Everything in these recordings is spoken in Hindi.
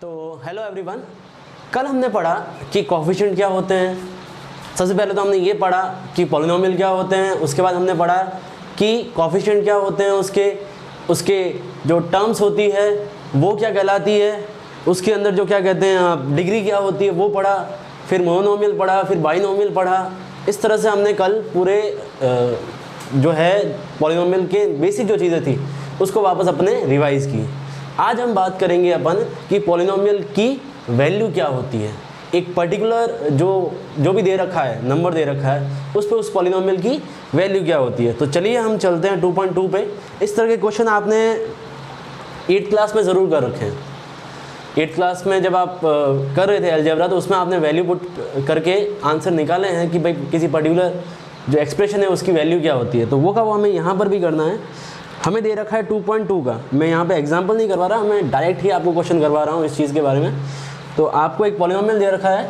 तो हेलो एवरीवन, कल हमने पढ़ा कि कोफिशिएंट क्या होते हैं। सबसे पहले तो हमने ये पढ़ा कि पॉलिनोमियल क्या होते हैं, उसके बाद हमने पढ़ा कि कोफिशिएंट क्या होते हैं, उसके जो टर्म्स होती है वो क्या कहलाती है, उसके अंदर जो क्या कहते हैं डिग्री क्या होती है वो पढ़ा, फिर मोनोमियल पढ़ा, फिर बाइनोमियल पढ़ा। इस तरह से हमने कल पूरे जो है पॉलिनोमियल के बेसिक जो चीज़ें थी उसको वापस अपने रिवाइज़ की। आज हम बात करेंगे अपन कि पॉलिनोमियल की वैल्यू क्या होती है। एक पर्टिकुलर जो भी दे रखा है, नंबर दे रखा है, उस पर उस पॉलिनोमियल की वैल्यू क्या होती है। तो चलिए हम चलते हैं 2.2 पे। इस तरह के क्वेश्चन आपने 8th क्लास में ज़रूर कर रखे हैं। 8th क्लास में जब आप कर रहे थे अलजेब्रा, तो उसमें आपने वैल्यू पुट करके आंसर निकाले हैं कि भाई किसी पर्टिकुलर जो एक्सप्रेशन है उसकी वैल्यू क्या होती है। तो वो हमें यहाँ पर भी करना है। हमें दे रखा है 2.2 का। मैं यहाँ पे एग्जांपल नहीं करवा रहा, मैं डायरेक्ट ही आपको क्वेश्चन करवा रहा हूँ इस चीज़ के बारे में। तो आपको एक पॉलिनोमियल दे रखा है,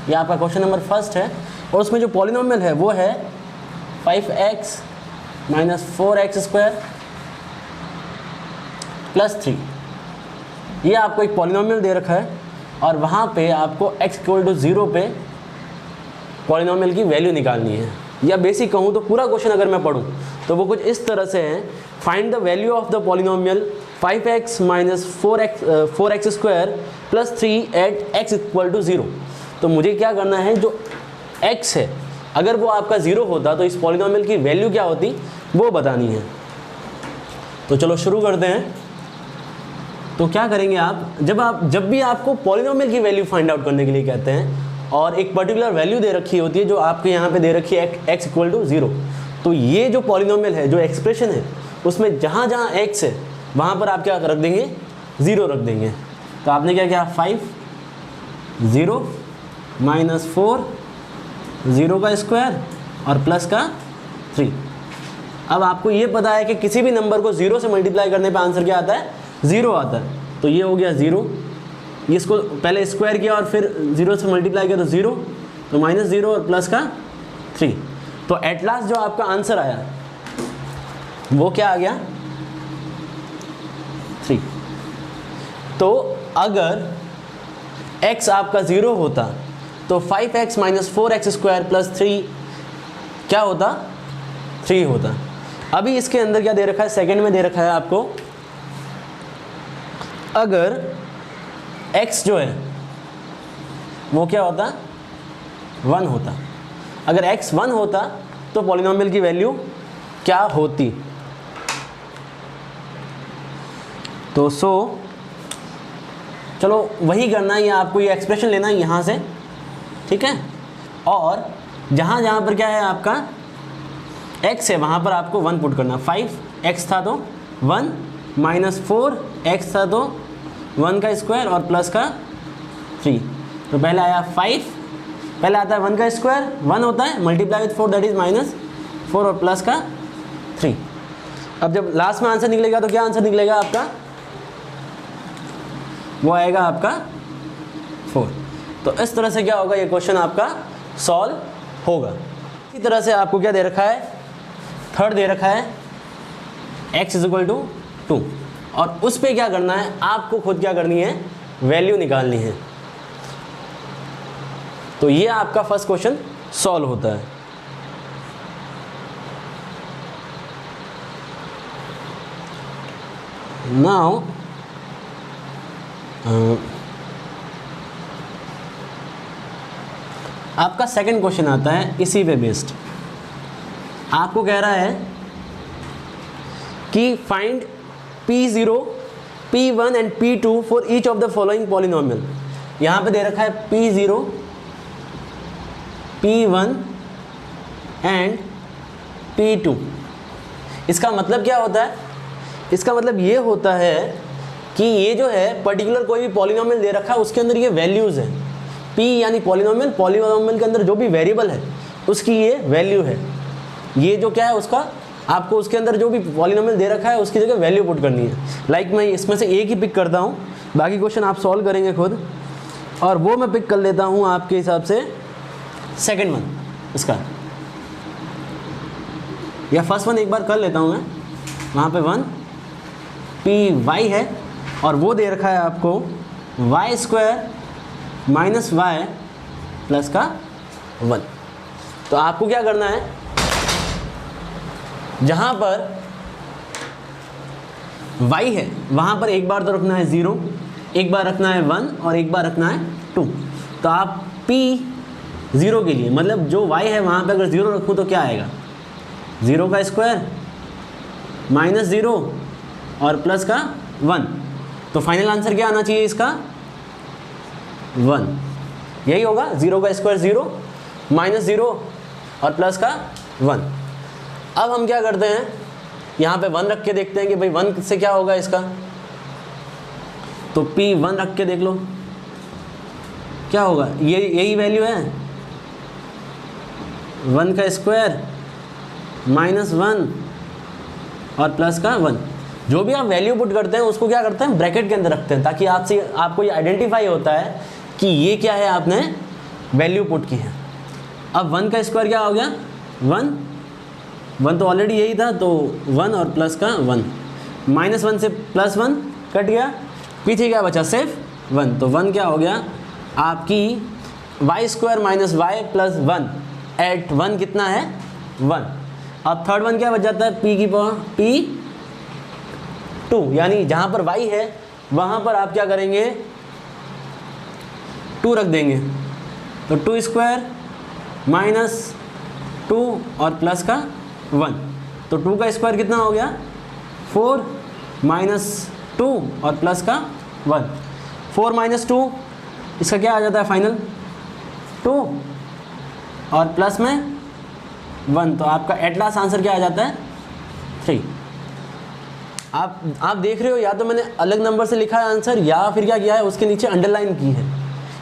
ये आपका क्वेश्चन नंबर फर्स्ट है, और उसमें जो पॉलिनोमियल है वो है 5x - 4x² + 3। ये आपको एक पॉलिनोमियल दे रखा है और वहाँ पे आपको x = 0 पे पॉलिनोमियल की वैल्यू निकालनी है। या बेसिक कहूँ तो पूरा क्वेश्चन अगर मैं पढ़ूँ तो वो कुछ इस तरह से है, find the value of the polynomial 5x - 4x² + 3 at x = 0। तो मुझे क्या करना है, जो x है अगर वो आपका 0 होता तो इस पॉलिनोमियल की वैल्यू क्या होती वो बतानी है। तो चलो शुरू करते हैं। तो क्या करेंगे आप, जब भी आपको पॉलिनोमियल की वैल्यू फाइंड आउट करने के लिए कहते हैं और एक पर्टिकुलर वैल्यू दे रखी होती है जो आपके यहाँ पे दे रखी है x = 0, तो ये जो पॉलिनोमियल है, जो एक्सप्रेशन है, उसमें जहाँ जहाँ x है वहाँ पर आप क्या रख देंगे, 0 रख देंगे। तो आपने क्या किया, 5 0 - 4 0 का स्क्वायर और प्लस का 3। अब आपको ये पता है कि किसी भी नंबर को 0 से मल्टीप्लाई करने पे आंसर क्या आता है, 0 आता है। तो ये हो गया 0, इसको पहले स्क्वायर किया और फिर 0 से मल्टीप्लाई किया तो 0, तो -0 और प्लस का 3। तो एट लास्ट जो आपका आंसर आया वो क्या आ गया, 3। तो अगर x आपका 0 होता तो 5x - 4x² + 3 क्या होता, 3 होता। अभी इसके अंदर क्या दे रखा है, सेकंड में दे रखा है आपको, अगर x जो है वो क्या होता, 1 होता। अगर x 1 होता तो पॉलिनोमियल की वैल्यू क्या होती। तो चलो वही करना है, या आपको ये एक्सप्रेशन लेना है यहाँ से, ठीक है। और जहाँ जहाँ पर क्या है आपका x है वहाँ पर आपको 1 पुट करना। 5x था तो 1, -4x था तो 1 का स्क्वायर और प्लस का 3। तो पहले आया 5, पहले आता है 1 का स्क्वायर, 1 होता है, मल्टीप्लाई विथ 4 दैट इज -4 और प्लस का 3। अब जब लास्ट में आंसर निकलेगा तो क्या आंसर निकलेगा आपका, वो आएगा आपका 4। तो इस तरह से क्या होगा, ये क्वेश्चन आपका सॉल्व होगा। इसी तरह से आपको क्या दे रखा है, थर्ड दे रखा है x = 2, और उस पे क्या करना है, आपको खुद क्या करनी है, वैल्यू निकालनी है। तो ये आपका फर्स्ट क्वेश्चन सॉल्व होता है। नाउ आपका सेकंड क्वेश्चन आता है इसी पे बेस्ड। आपको कह रहा है कि find P0, P1 and P2 for each of the following polynomial. यहाँ पे दे रखा है P0, P1 एंड P2। इसका मतलब क्या होता है, इसका मतलब ये होता है कि ये जो है पर्टिकुलर कोई भी पॉलिनोमियल दे रखा है उसके अंदर ये वैल्यूज़ हैं। P यानी पॉलिनोमियल, पॉलिनोमियल के अंदर जो भी वेरिएबल है उसकी ये वैल्यू है। ये जो क्या है उसका, आपको उसके अंदर जो भी पॉलिनोमियल दे रखा है उसकी जगह वैल्यू पुट करनी है। लाइक मैं इसमें से एक ही पिक करता हूँ, बाकी क्वेश्चन आप सॉल्व करेंगे खुद, और वो मैं पिक कर लेता हूँ आपके हिसाब से सेकंड वन इसका, या फर्स्ट वन एक बार कर लेता हूँ मैं। वहाँ पे 1 Py है और वो दे रखा है आपको y square minus y plus का 1। तो आपको क्या करना है, जहाँ पर y है वहाँ पर एक बार तो रखना है 0, एक बार रखना है 1 और एक बार रखना है 2। तो आप p 0 के लिए, मतलब जो y है वहाँ पे अगर 0 रखूँ तो क्या आएगा, 0 का स्क्वायर माइनस 0 और प्लस का 1। तो फाइनल आंसर क्या आना चाहिए इसका, 1। यही होगा, 0 का स्क्वायर 0 माइनस 0 और प्लस का 1। अब हम क्या करते हैं, यहाँ पे 1 रख के देखते हैं कि भाई 1 से क्या होगा इसका। तो p 1 रख के देख लो क्या होगा, ये यही वैल्यू है, 1 का स्क्वायर माइनस 1 और प्लस का 1। जो भी आप वैल्यू पुट करते हैं उसको क्या करते हैं, ब्रैकेट के अंदर रखते हैं, ताकि आपको ये आइडेंटिफाई होता है कि ये क्या है, आपने वैल्यू पुट की है। अब 1 का स्क्वायर क्या हो गया, 1 तो ऑलरेडी यही था, तो 1 और प्लस का 1, माइनस 1 से प्लस 1 कट गया, पीछे क्या बचा, सिर्फ 1। तो 1 क्या हो गया आपकी y square minus y plus 1 at 1 कितना है, 1। अब थर्ड 1 क्या बच जाता है, p की पावर p2, यानी जहाँ पर y है वहाँ पर आप क्या करेंगे, 2 रख देंगे। तो 2 स्क्वायर माइनस 2 और प्लस का 1। तो 2 का स्क्वायर कितना हो गया, 4 माइनस 2 और प्लस का 1। 4 माइनस 2 इसका क्या आ जाता है फाइनल, 2 और प्लस में 1। तो आपका एट लास्ट आंसर क्या आ जाता है, 3। आप देख रहे हो, या तो मैंने अलग नंबर से लिखा है आंसर, या फिर क्या किया है उसके नीचे अंडरलाइन की है।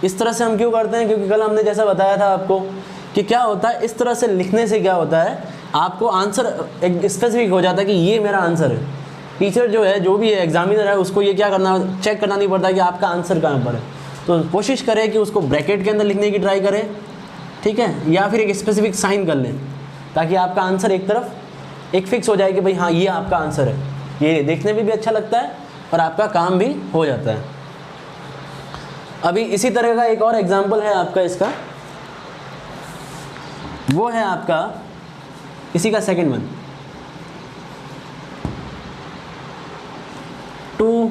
इस तरह से हम क्यों करते हैं, क्योंकि कल हमने जैसा बताया था आपको कि क्या होता है, इस तरह से लिखने से क्या होता है, आपको आंसर एक स्पेसिफिक हो जाता है कि ये मेरा आंसर है। टीचर जो है, जो भी है, एग्जामिनर है, उसको ये क्या करना, चेक करना नहीं पड़ता कि आपका आंसर कहाँ पर है। तो कोशिश करें कि उसको ब्रैकेट के अंदर लिखने की ट्राई करें, ठीक है, या फिर एक स्पेसिफिक साइन कर लें, ताकि आपका आंसर एक तरफ एक फिक्स हो जाए कि भाई हाँ ये आपका आंसर है। ये देखने में भी अच्छा लगता है और आपका काम भी हो जाता है। अभी इसी तरह का एक और एग्जाम्पल है आपका इसका, वो है आपका इसी का second 1, 2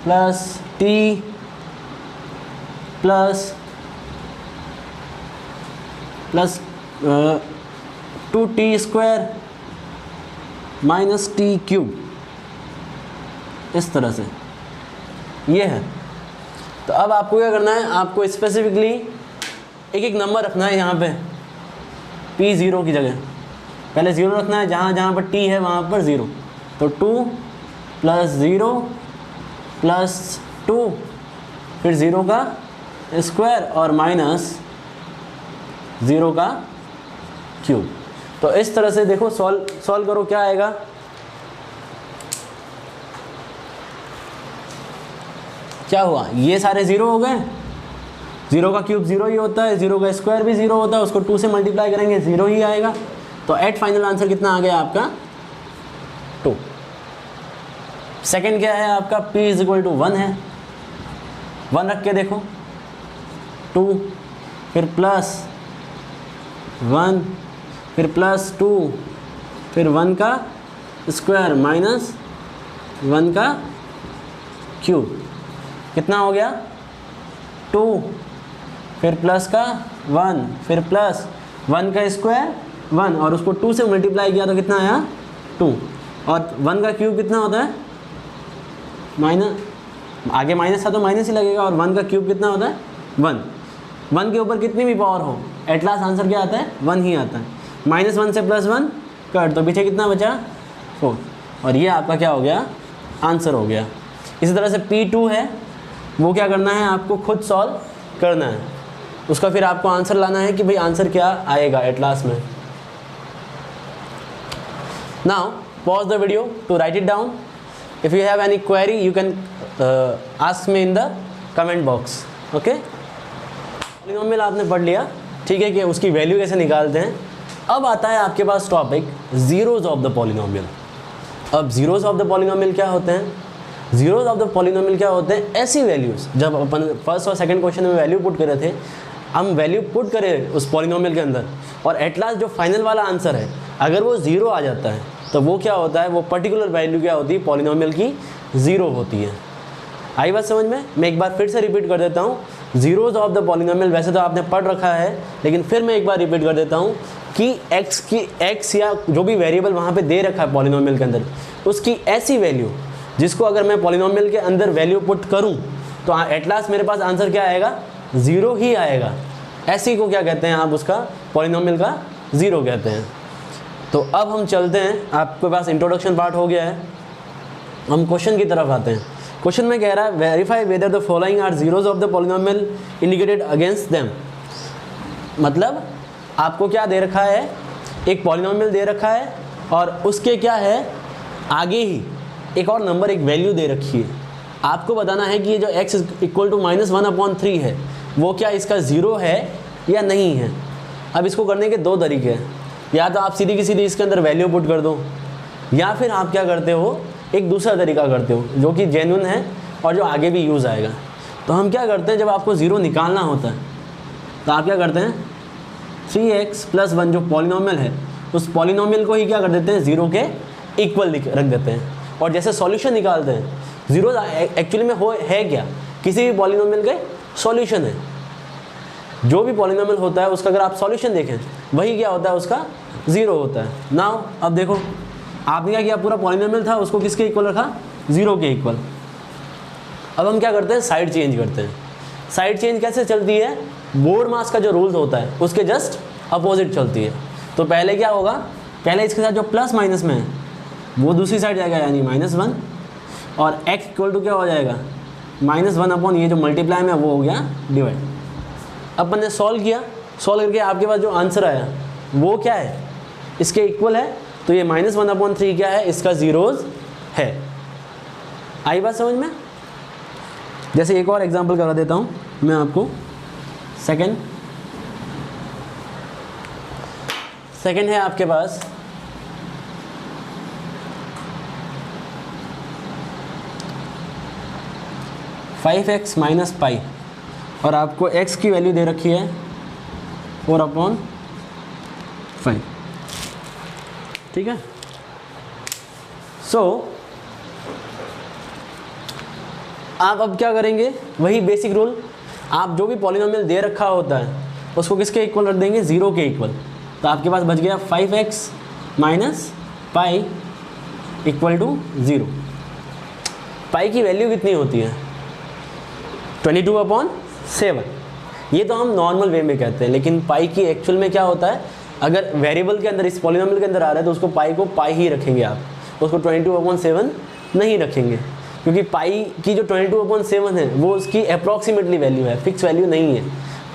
plus t plus 2t square minus t cube, इस तरह से ये है। तो अब आपको क्या करना है, आपको स्पेसिफिकली एक एक नंबर रखना है यहाँ पे, p 0 की जगह पहले 0 रखना है, जहाँ जहाँ पर t है वहाँ पर 0। तो 2 प्लस 0 प्लस 2 फिर 0 का स्क्वायर और माइनस 0 का क्यूब। तो इस तरह से देखो, सॉल्व करो, क्या आएगा, क्या हुआ, ये सारे 0 हो गए, 0 का क्यूब 0 ही होता है, 0 का स्क्वायर भी 0 होता है, उसको 2 से मल्टीप्लाई करेंगे 0 ही आएगा। तो एट फाइनल आंसर कितना आ गया आपका, 2। सेकंड क्या है आपका, p = 1 है, 1 रख के देखो, 2 फिर प्लस 1 फिर प्लस 2 फिर 1 का स्क्वायर माइनस 1 का क्यूब, कितना हो गया, 2 फिर प्लस का 1 फिर प्लस 1 का स्क्वायर 1 और उसको 2 से मल्टीप्लाई किया तो कितना आया, 2। और 1 का क्यूब कितना होता है, माइनस, आगे माइनस था तो माइनस ही लगेगा, और 1 का क्यूब कितना होता है, 1। 1 के ऊपर कितनी भी पावर हो, एट लास्ट आंसर क्या आता है, 1 ही आता है। -1 से +1 कट, तो पीछे कितना बचा, 4। और ये आपका क्या हो गया, आंसर हो गया। इसी तरह से P2 है, वो क्या करना है, आपको खुद सॉल्व करना है, उसका फिर आपको आंसर लाना है कि भाई आंसर क्या आएगा एट लास्ट में। Now pause the video to write it down. If you have any query you can ask me in the comment box. Okay, polynomial आपने पढ़ लिया, ठीक है, कि उसकी वैल्यू कैसे निकालते हैं। अब आता है आपके पास topic zeroes of the polynomial. अब ज़ीरोज़ ऑफ द पॉलिनोमियल क्या होते हैं, जीरोज ऑफ द पॉलिनोमियल क्या होते हैं, ऐसी वैल्यूज, जब अपन फर्स्ट और सेकंड क्वेश्चन में वैल्यू पुट कर रहे थे, हम वैल्यू पुट करें उस पॉलिनोमियल के अंदर और एट लास्ट जो फाइनल वाला आंसर है अगर वो ज़ीरो आ जाता है तो वो क्या होता है, वो पर्टिकुलर वैल्यू क्या होती है, पॉलिनोमियल की ज़ीरो होती है। आई बात समझ में? मैं एक बार फिर से रिपीट कर देता हूँ, जीरोज ऑफ द पॉलिनोमियल वैसे तो आपने पढ़ रखा है, लेकिन फिर मैं एक बार रिपीट कर देता हूँ कि एक्स या जो भी वेरिएबल वहाँ पे दे रखा है पॉलिनोमियल के अंदर, उसकी ऐसी वैल्यू जिसको अगर मैं पॉलिनोमियल के अंदर वैल्यू पुट करूँ तो एट लास्ट मेरे पास आंसर क्या आएगा, ज़ीरो ही आएगा। ऐसी को क्या कहते हैं आप, उसका पॉलिनोमियल का ज़ीरो कहते हैं। तो अब हम चलते हैं, आपके पास इंट्रोडक्शन पार्ट हो गया है, हम क्वेश्चन की तरफ आते हैं। क्वेश्चन में कह रहा है verify whether the following are zeroes of the polynomial indicated against them. मतलब आपको क्या दे रखा है, एक पॉलिनोमियल दे रखा है और उसके क्या है आगे ही एक और नंबर, एक वैल्यू दे रखी है। आपको बताना है कि ये जो x इक्वल टू -1/3 है वो क्या इसका ज़ीरो है या नहीं है। अब इसको करने के दो तरीके हैं, या तो आप सीधी की सीधी इसके अंदर वैल्यू पुट कर दो, या फिर आप क्या करते हो, एक दूसरा तरीका करते हो जो कि जेन्युइन है और जो आगे भी यूज़ आएगा। तो हम क्या करते हैं, जब आपको ज़ीरो निकालना होता है तो आप क्या करते हैं, 3x + 1 जो पॉलिनोमियल है उस पॉलिनोमियल को ही क्या कर देते हैं, ज़ीरो के इक्वल रख देते हैं। और जैसे सॉल्यूशन निकालते हैं, ज़ीरो एक्चुअली में है क्या, किसी भी पॉलिनोमियल के सॉल्यूशन है। जो भी पॉलिनोमियल होता है उसका अगर आप सॉल्यूशन देखें वही क्या होता है, उसका ज़ीरो होता है। नाउ अब देखो आपने क्या किया, पूरा पॉलिनोमियल था उसको किसके इक्वल रखा, ज़ीरो के इक्वल। अब हम क्या करते हैं, साइड चेंज करते हैं। साइड चेंज कैसे चलती है, बोर्ड मास का जो रूल्स होता है उसके जस्ट अपोजिट चलती है। तो पहले क्या होगा, पहले इसके साथ जो प्लस माइनस में है वो दूसरी साइड जाएगा, यानी -1, और x इक्वल टू क्या हो जाएगा, -1 ये जो मल्टीप्लाई में वो हो गया डिवाइड। अपन ने सॉल्व किया, सॉल्व करके आपके पास जो आंसर आया वो क्या है, इसके इक्वल है। तो ये -1/3 क्या है, इसका ज़ीरोज़ है। आई बात समझ में? जैसे एक और एग्जांपल करा देता हूँ मैं आपको। सेकंड है आपके पास 5x - पाई और आपको x की वैल्यू दे रखी है 4/5। ठीक है। आप अब क्या करेंगे, वही बेसिक रूल, आप जो भी पॉलिनोमियल दे रखा होता है उसको किसके इक्वल रख देंगे, ज़ीरो के इक्वल। तो आपके पास बच गया 5x - पाई इक्वल टू 0। पाई की वैल्यू कितनी होती है, 22/7। ये तो हम नॉर्मल वे में कहते हैं, लेकिन पाई की एक्चुअल में क्या होता है, अगर वेरिएबल के अंदर इस पॉलिनोमियल के अंदर आ रहा है तो उसको पाई को पाई ही रखेंगे आप, उसको 22/7 नहीं रखेंगे, क्योंकि पाई की जो 22/7 है वो उसकी अप्रॉक्सीमेटली वैल्यू है, फिक्स वैल्यू नहीं है।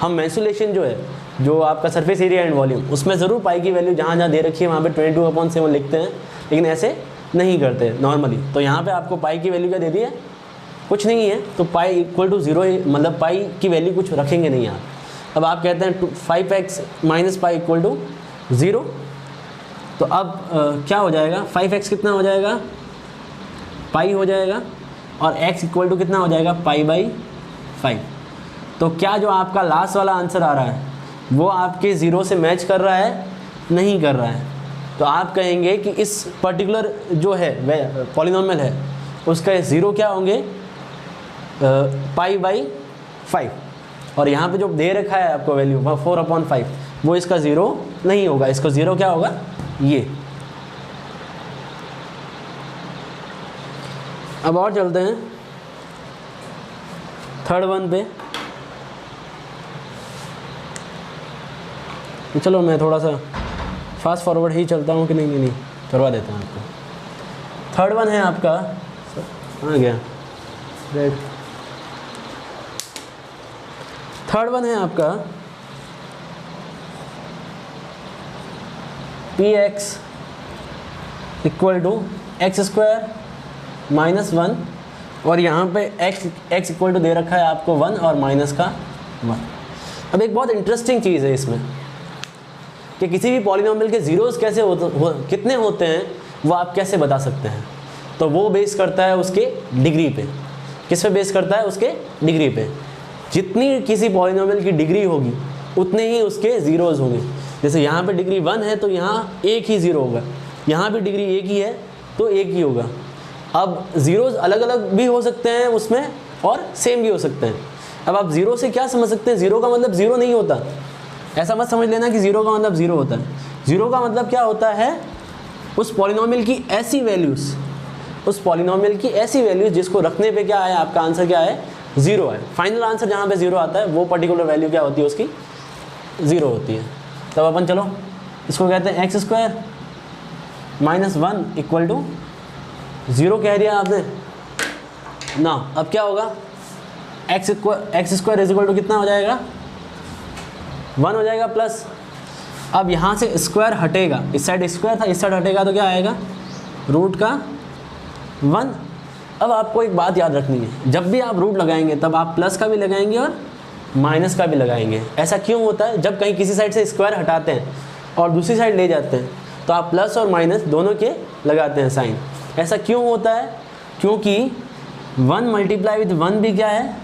हम मेंसुरेशन जो है, जो आपका सरफेस एरिया एंड वॉल्यूम, उसमें ज़रूर पाई की वैल्यू जहाँ जहाँ दे रखी है वहाँ पे 22/7 लिखते हैं, लेकिन ऐसे नहीं करते नॉर्मली। तो यहाँ पे आपको पाई की वैल्यू क्या दे दी है, कुछ नहीं है, तो पाई इक्वल टू 0, मतलब पाई की वैल्यू कुछ रखेंगे नहीं आप। अब आप कहते हैं 5x - पाई इक्वल टू 0, तो अब क्या हो जाएगा, 5x कितना हो जाएगा, पाई हो जाएगा, और x इक्वल टू कितना हो जाएगा, पाई/5। तो क्या जो आपका लास्ट वाला आंसर आ रहा है वो आपके ज़ीरो से मैच कर रहा है, नहीं कर रहा है। तो आप कहेंगे कि इस पर्टिकुलर जो है पॉलिनोमियल है उसका ज़ीरो क्या होंगे, पाई/5, और यहाँ पे जो दे रखा है आपको वैल्यू 4/5, वो इसका ज़ीरो नहीं होगा, इसका ज़ीरो क्या होगा, ये। अब और चलते हैं थर्ड वन पे। चलो मैं थोड़ा सा फास्ट फॉरवर्ड ही चलता हूँ कि नहीं करवा देता हूँ आपको। थर्ड वन है आपका, आ गया रेड। थर्ड वन है आपका px इक्वल टू x² -1, और यहाँ पे x इक्वल टू दे रखा है आपको 1 और माइनस का 1। अब एक बहुत इंटरेस्टिंग चीज़ है इसमें कि किसी भी पॉलिनोमियल के ज़ीरोज़ कैसे कितने होते हैं वो आप कैसे बता सकते हैं। तो वो बेस करता है उसके डिग्री पे। किस पे बेस करता है? उसके डिग्री पे। जितनी किसी पॉलिनोमियल की डिग्री होगी उतने ही उसके ज़ीरोज़ होंगे। जैसे यहाँ पे डिग्री 1 है तो यहाँ एक ही ज़ीरो होगा, यहाँ भी डिग्री एक ही है तो एक ही होगा। अब ज़ीरोज़ अलग अलग भी हो सकते हैं उसमें और सेम भी हो सकते हैं। अब आप ज़ीरो से क्या समझ सकते हैं? ज़ीरो का मतलब ज़ीरो नहीं होता, ऐसा मत समझ लेना कि ज़ीरो का मतलब ज़ीरो होता है। ज़ीरो का मतलब क्या होता है? उस पॉलिनोमियल की ऐसी वैल्यूज़, उस पॉलिनोमियल की ऐसी वैल्यूज़ जिसको रखने पे क्या है, आपका आंसर क्या है? ज़ीरो है। फाइनल आंसर जहाँ पे ज़ीरो आता है वो पर्टिकुलर वैल्यू क्या होती है? उसकी ज़ीरो होती है। तब अपन चलो इसको कहते हैं x square minus 1 equal to zero कह दिया आपने ना। अब क्या होगा? X square is equal to कितना हो जाएगा? 1 हो जाएगा प्लस। अब यहाँ से स्क्वायर हटेगा, इस साइड स्क्वायर था, इस साइड हटेगा तो क्या आएगा? रूट का 1। अब आपको एक बात याद रखनी है, जब भी आप रूट लगाएंगे तब आप प्लस का भी लगाएंगे और माइनस का भी लगाएंगे। ऐसा क्यों होता है? जब कहीं किसी साइड से स्क्वायर हटाते हैं और दूसरी साइड ले जाते हैं तो आप प्लस और माइनस दोनों के लगाते हैं साइन। ऐसा क्यों होता है? क्योंकि 1 मल्टीप्लाई विथ 1 भी क्या है?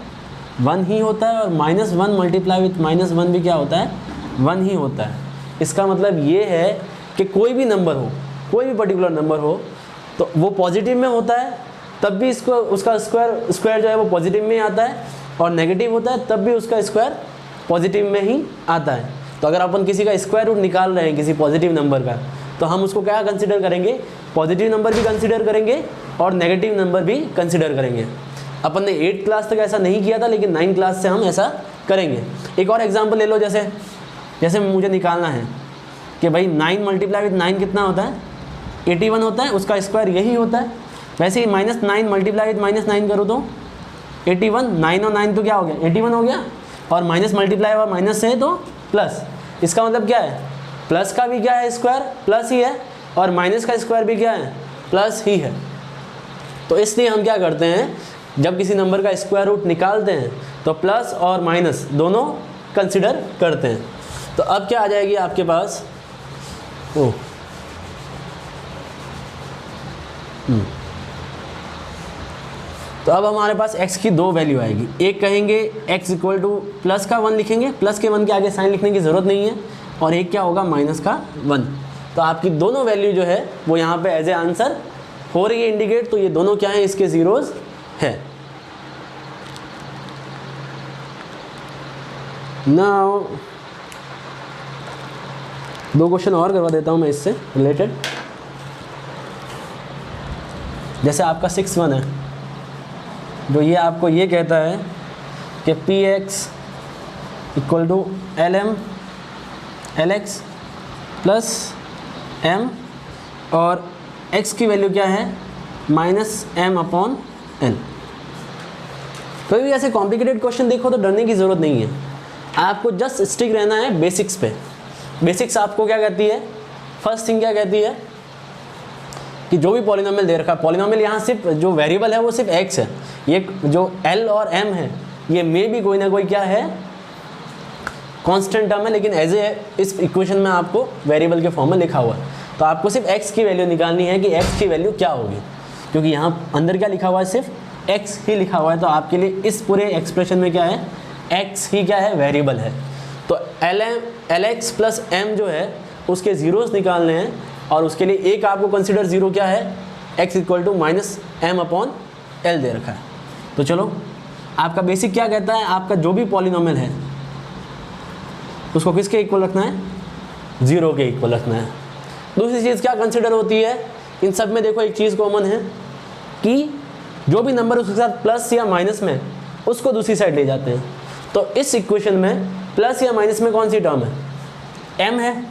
1 ही होता है, और -1 मल्टीप्लाई विथ -1 भी क्या होता है? 1 ही होता है। इसका मतलब ये है कि कोई भी नंबर हो, कोई भी पर्टिकुलर नंबर हो, तो वो पॉजिटिव में होता है तब भी इसको उसका स्क्वायर जो है वो पॉजिटिव में ही आता है, और नेगेटिव होता है तब भी उसका स्क्वायर पॉजिटिव में ही आता है। तो अगर अपन किसी का स्क्वायर रूट निकाल रहे हैं किसी पॉजिटिव नंबर का, तो हम उसको क्या कंसिडर करेंगे? पॉजिटिव नंबर भी कंसिडर करेंगे और नेगेटिव नंबर भी कंसिडर करेंगे। अपन ने 8th क्लास तक ऐसा नहीं किया था, लेकिन 9th क्लास से हम ऐसा करेंगे। एक और एग्जांपल ले लो, जैसे मुझे निकालना है कि भाई 9 मल्टीप्लाई विथ 9 कितना होता है? 81 होता है, उसका स्क्वायर यही होता है। वैसे ही -9 मल्टीप्लाई विथ -9 करो तो 81, 9 और 9 तो क्या हो गया? 81 हो गया, और माइनस मल्टीप्लाई हुआ माइनस से तो प्लस। इसका मतलब क्या है? प्लस का भी क्या है? स्क्वायर प्लस ही है, और माइनस का स्क्वायर भी क्या है? प्लस ही है। तो इसलिए हम क्या करते हैं, जब किसी नंबर का स्क्वायर रूट निकालते हैं तो प्लस और माइनस दोनों कंसिडर करते हैं। तो अब क्या आ जाएगी आपके पास? तो अब हमारे पास x की दो वैल्यू आएगी। एक कहेंगे x इक्वल टू प्लस का 1 लिखेंगे, प्लस के 1 के आगे साइन लिखने की ज़रूरत नहीं है, और एक क्या होगा? माइनस का 1। तो आपकी दोनों वैल्यू जो है वो यहाँ पे एज ए आंसर हो रही है इंडिकेट। तो ये दोनों क्या है? इसके ज़ीरोज़ है। नाउ 2 क्वेश्चन और करवा देता हूँ मैं इससे रिलेटेड। जैसे आपका 6-1 है, जो ये आपको ये कहता है कि px equal to lx plus m, और x की वैल्यू क्या है? -m/l। कोई भी ऐसे कॉम्प्लिकेटेड क्वेश्चन देखो तो डरने की ज़रूरत नहीं है, आपको जस्ट स्टिक रहना है बेसिक्स पे। बेसिक्स आपको क्या कहती है? फर्स्ट थिंग क्या कहती है कि जो भी पॉलिनोमियल दे रखा है, पॉलिनोमियल यहाँ सिर्फ जो वेरिएबल है वो सिर्फ x है, ये जो l और m है ये मे भी कोई ना कोई क्या है? कांस्टेंट टर्म है, लेकिन एज ए इस इक्वेशन में आपको वेरिएबल के फॉर्म में लिखा हुआ है। तो आपको सिर्फ x की वैल्यू निकालनी है कि x की वैल्यू क्या होगी, क्योंकि यहाँ अंदर क्या लिखा हुआ है? सिर्फ x ही लिखा हुआ है। तो आपके लिए इस पूरे एक्सप्रेशन में क्या है? x ही क्या है? वेरिएबल है। तो lx प्लस m जो है उसके ज़ीरोज़ निकालने हैं, और उसके लिए एक आपको कंसिडर ज़ीरो क्या है? x इक्वल टू -m/l दे रखा है। तो चलो आपका बेसिक क्या कहता है? आपका जो भी पॉलिनोमियल है उसको किसके इक्वल रखना है? 0 के इक्वल रखना है। दूसरी चीज़ क्या कंसिडर होती है इन सब में? देखो एक चीज़ कॉमन है कि जो भी नंबर उसके साथ प्लस या माइनस में उसको दूसरी साइड ले जाते हैं। तो इस इक्वेशन में प्लस या माइनस में कौन सी टर्म है? m है,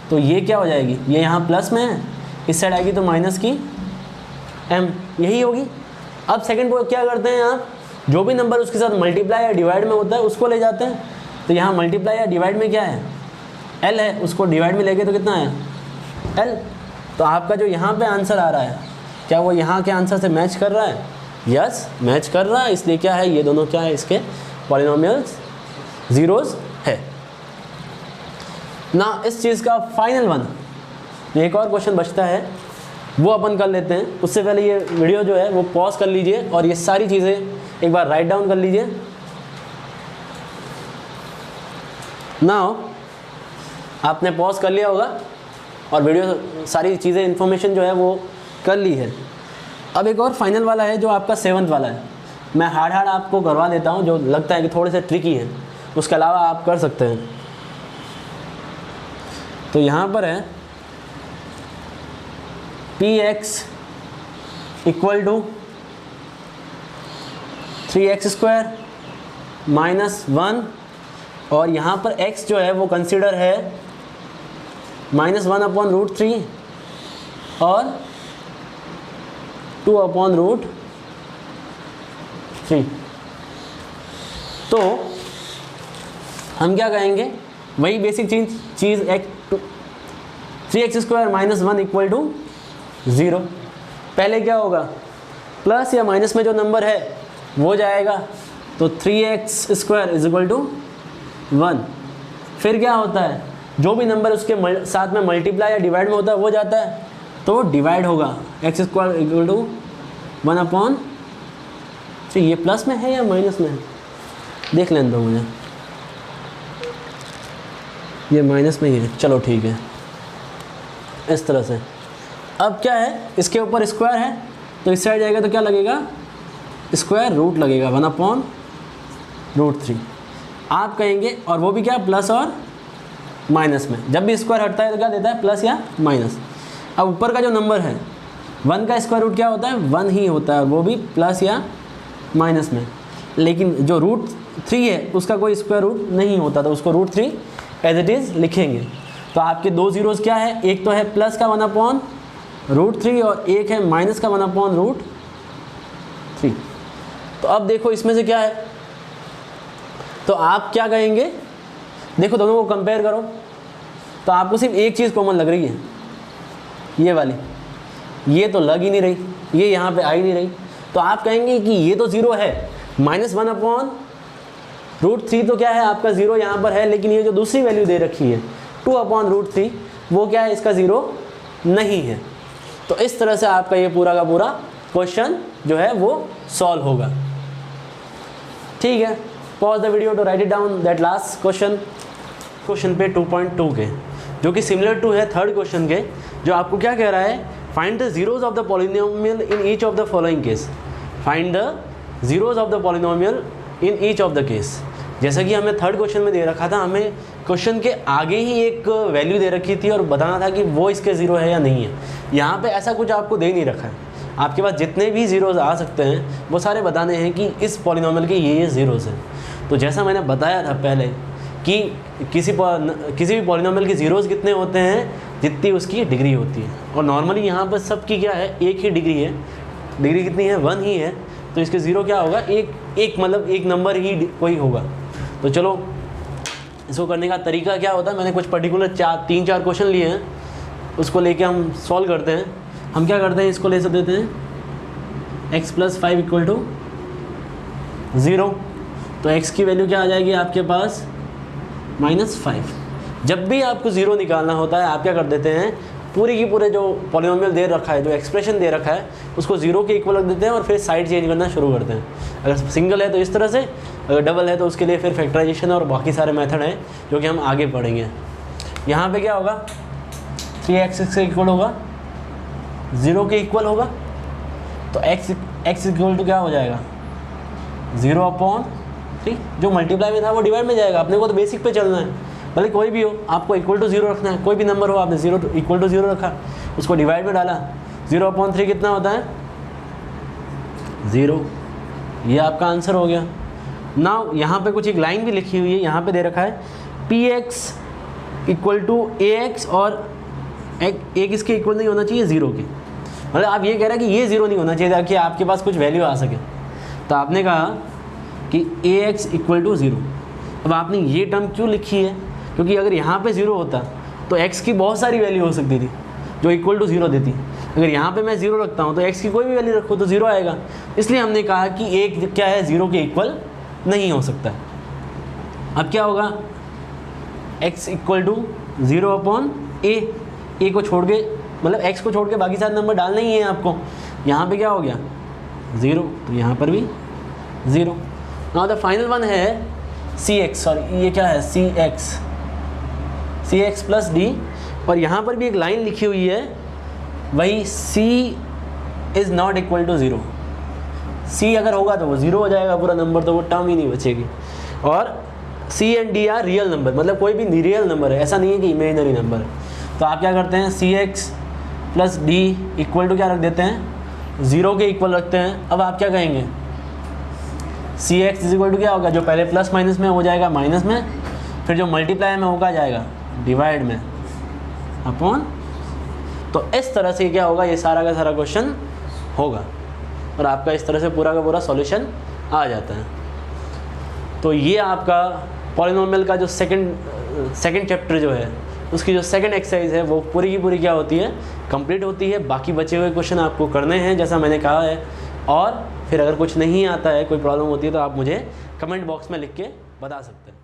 तो ये क्या हो जाएगी? ये यहाँ प्लस में है, इस साइड आएगी तो माइनस की m, यही होगी। अब सेकंड वो क्या करते हैं, आप जो भी नंबर उसके साथ मल्टीप्लाई या डिवाइड में होता है उसको ले जाते हैं। तो यहाँ मल्टीप्लाई या डिवाइड में क्या है? l है, उसको डिवाइड में लेके तो कितना है? l। तो आपका जो यहाँ पे आंसर आ रहा है क्या वो यहाँ के आंसर से मैच कर रहा है? यस, मैच कर रहा है। इसलिए क्या है? ये दोनों क्या है? इसके पॉलिनोमियल्स ज़ीरोज़ है ना। इस चीज़ का फाइनल वन, एक और क्वेश्चन बचता है वो अपन कर लेते हैं। उससे पहले ये वीडियो जो है वो पॉज कर लीजिए और ये सारी चीज़ें एक बार राइट डाउन कर लीजिए। नाउ आपने पॉज कर लिया होगा और वीडियो सारी चीज़ें इन्फॉर्मेशन जो है वो कर ली है। अब एक और फाइनल वाला है जो आपका 7th वाला है। मैं हार्ड आपको करवा देता हूँ, जो लगता है कि थोड़े से ट्रिकी है, उसके अलावा आप कर सकते हैं। तो यहाँ पर है px इक्वल टू 3x² -1 और यहाँ पर x जो है वो कंसिडर है -1/√3 और 2/√3। तो हम क्या कहेंगे, वही basic cheese 3x² -1 equal to 0। पहले क्या होगा, प्लस या माइनस में जो नंबर है वो जाएगा, तो 3x² इज इक्वल टू 1। फिर क्या होता है, जो भी नंबर उसके साथ में मल्टीप्लाई या डिवाइड में होता है वो जाता है, तो डिवाइड होगा x² इक्वल टू 1/3। ये प्लस में है या माइनस में है, देख लेने दो मुझे। ये माइनस में ही है, चलो ठीक है, इस तरह से। अब क्या है, इसके ऊपर स्क्वायर है तो इस साइड जाएगा तो क्या लगेगा, स्क्वायर रूट लगेगा 1/√3 आप कहेंगे। और वो भी क्या, प्लस और माइनस में। जब भी स्क्वायर हटता है तो क्या देता है, प्लस या माइनस। अब ऊपर का जो नंबर है 1 का स्क्वायर रूट क्या होता है, 1 ही होता है, वो भी प्लस या माइनस में। लेकिन जो √3 है उसका कोई स्क्वायर रूट नहीं होता, तो उसको √3 एज इट इज़ लिखेंगे। तो आपके दो जीरोज़ क्या है, एक तो है प्लस का 1/√3 और एक है माइनस का 1/√3। तो अब देखो इसमें से क्या है, तो आप क्या कहेंगे, देखो दोनों को कंपेयर करो तो आपको सिर्फ एक चीज़ कॉमन लग रही है, ये वाली, ये तो लग ही नहीं रही, ये यहाँ पे आ ही नहीं रही। तो आप कहेंगे कि ये तो ज़ीरो है, -1/√3 तो क्या है आपका ज़ीरो यहाँ पर है, लेकिन ये जो दूसरी वैल्यू दे रखी है 2/√3 वो क्या है, इसका ज़ीरो नहीं है। तो इस तरह से आपका ये पूरा का पूरा क्वेश्चन जो है वो सॉल्व होगा। ठीक है, pause the video to write it down that last question पे 2.2 के, जो कि सिमिलर टू है थर्ड क्वेश्चन के, जो आपको क्या कह रहा है, find the zeroes of the polynomial in each of the following case. Find the zeroes of the polynomial in each of the case. जैसा कि हमें थर्ड क्वेश्चन में दे रखा था, हमें क्वेश्चन के आगे ही एक वैल्यू दे रखी थी और बताना था कि वो इसके ज़ीरो है या नहीं है। यहाँ पे ऐसा कुछ आपको दे नहीं रखा है, आपके पास जितने भी ज़ीरोज़ आ सकते हैं वो सारे बताने हैं कि इस पॉलिनोमियल के ये ज़ीरोज़ हैं। तो जैसा मैंने बताया था पहले कि किसी भी पॉलिनोमियल के ज़ीरोज़ कितने होते हैं, जितनी उसकी डिग्री होती है। और नॉर्मली यहाँ पर सबकी क्या है, एक ही डिग्री है, डिग्री कितनी है, 1 ही है। तो इसके ज़ीरो क्या होगा, एक मतलब एक नंबर ही कोई होगा। तो चलो इसको करने का तरीका क्या होता है, मैंने कुछ पर्टिकुलर 3-4 क्वेश्चन लिए हैं, उसको लेके हम सॉल्व करते हैं। हम क्या करते हैं, इसको ले सकते हैं x + 5 = 0। तो x की वैल्यू क्या आ जाएगी आपके पास, -5। जब भी आपको ज़ीरो निकालना होता है आप क्या कर देते हैं, पूरी की पूरे जो पॉलिनोमियल दे रखा है, जो एक्सप्रेशन दे रखा है, उसको ज़ीरो के इक्वल रख देते हैं और फिर साइड चेंज करना शुरू करते हैं। अगर सिंगल है तो इस तरह से, अगर डबल है तो उसके लिए फिर फैक्टराइजेशन और बाकी सारे मेथड हैं जो कि हम आगे पढ़ेंगे। यहाँ पे क्या होगा, 3x के इक्वल होगा, 0 के इक्वल होगा, तो x इक्वल टू क्या हो जाएगा, 0/3। जो मल्टीप्लाई में था वो डिवाइड में जाएगा। अपने को तो बेसिक पे चलना है, भले कोई भी हो, आपको इक्वल टू 0 रखना है। कोई भी नंबर हो, आपने 0 इक्वल टू 0 रखा, उसको डिवाइड में डाला, 0/3 कितना होता है, 0। ये आपका आंसर हो गया। नाउ यहाँ पे कुछ एक लाइन भी लिखी हुई है, यहाँ पे दे रखा है px = ax और एक इसके इक्वल नहीं होना चाहिए 0 के। मतलब आप ये कह रहे हैं कि ये 0 नहीं होना चाहिए ताकि आपके पास कुछ वैल्यू आ सके। तो आपने कहा कि ax = 0। अब आपने ये टर्म क्यों लिखी है, क्योंकि अगर यहाँ पे 0 होता तो x की बहुत सारी वैल्यू हो सकती थी जो = 0 देती। अगर यहाँ पे मैं 0 रखता हूँ तो x की कोई भी वैल्यू रखो तो 0 आएगा। इसलिए हमने कहा कि एक क्या है, 0 के इक्वल नहीं हो सकता। अब क्या होगा, x = 0/a, a को छोड़ के मतलब x को छोड़ के बाकी सारे नंबर डालने ही हैं आपको। यहाँ पे क्या हो गया 0, तो यहाँ पर भी 0। नाउ द फाइनल वन है cx, सॉरी ये क्या है cx प्लस d, और यहाँ पर भी एक लाइन लिखी हुई है वही c is not equal to 0। c अगर होगा तो वो 0 हो जाएगा पूरा नंबर, तो वो टर्म ही नहीं बचेगी। और c and d are real number, मतलब कोई भी रियल नंबर है, ऐसा नहीं है कि इमेजिनरी नंबर है। तो आप क्या करते हैं cx plus d equal to क्या रख देते हैं 0 के इक्वल रखते हैं। अब आप क्या कहेंगे cx इज इक्वल टू क्या होगा, जो पहले प्लस माइनस में हो जाएगा माइनस में, फिर जो मल्टीप्लाई में होगा जाएगा डिवाइड में अपॉन। तो इस तरह से क्या होगा, ये सारा का सारा क्वेश्चन होगा और आपका इस तरह से पूरा का पूरा सॉल्यूशन आ जाता है। तो ये आपका पॉलिनोमियल का जो सेकंड चैप्टर जो है उसकी जो सेकंड एक्सरसाइज है वो पूरी की पूरी क्या होती है, कंप्लीट होती है। बाकी बचे हुए क्वेश्चन आपको करने हैं जैसा मैंने कहा है, और फिर अगर कुछ नहीं आता है, कोई प्रॉब्लम होती है तो आप मुझे कमेंट बॉक्स में लिख के बता सकते हैं।